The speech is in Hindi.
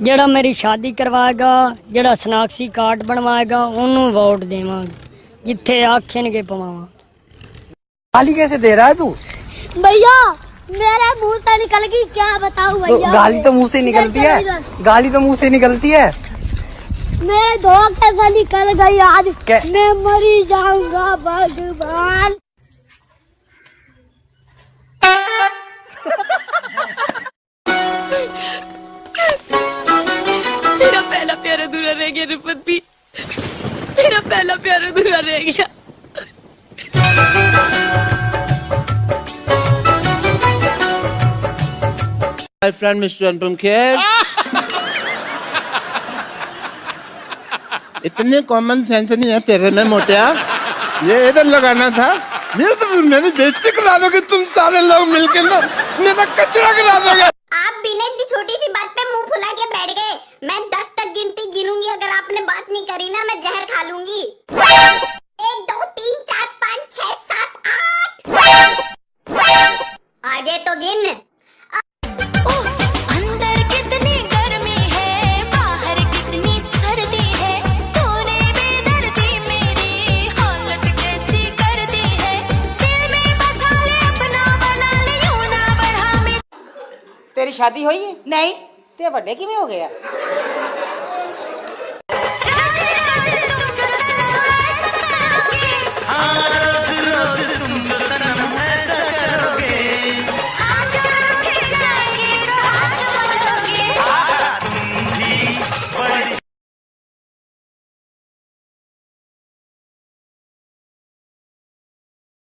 ਜਿਹੜਾ ਮੇਰੀ शादी करवाएगा, ਜਿਹੜਾ शनाख्ती कार्ड बनवाएगा ਉਹਨੂੰ वोट देवांगे, जिथे आखेंगे पवावांगे। गाली कैसे दे रहा है तू? भैया मेरे मुंह से निकल गई, क्या बताऊं भैया। गाली तो मुंह से निकलती है, गाली तो मुंह से निकलती है। मेरे धोखे से निकल गई आज, क्या? मैं मरी जाऊंगा भगवान। मेरा पहला प्यार अधूरा रह गया रिफत भी, मेरा पहला प्यार अधूरा रह गया। My friend Mr. Anupam Kher. इतने कॉमन सेंस नहीं है तेरे में मोटिया, ये इधर लगाना था। ये तो मेरी बेइज्जती करा दोगे तुम सारे लोग मिलके ना, मेरा कचरा करा दोगे। आप बिना इतनी छोटी सी बात पे मुंह फुला के बैठ गए। मैं 10 तक गिनती गिनूंगी, अगर आपने बात नहीं करी ना मैं जहर खा लूंगी। 1 2 3 4 5 6 7 8। आगे तो गिन। अंदर कितनी गर्मी है, बाहर कितनी सर्दी है, तूने बेदर्दी मेरी हालत कैसी कर दी है, दिल में बसा ले अपना बना ले, यूं ना बढ़ा मेरी। तेरी शादी हुई है? नहीं ते बड़े किवें हो गया?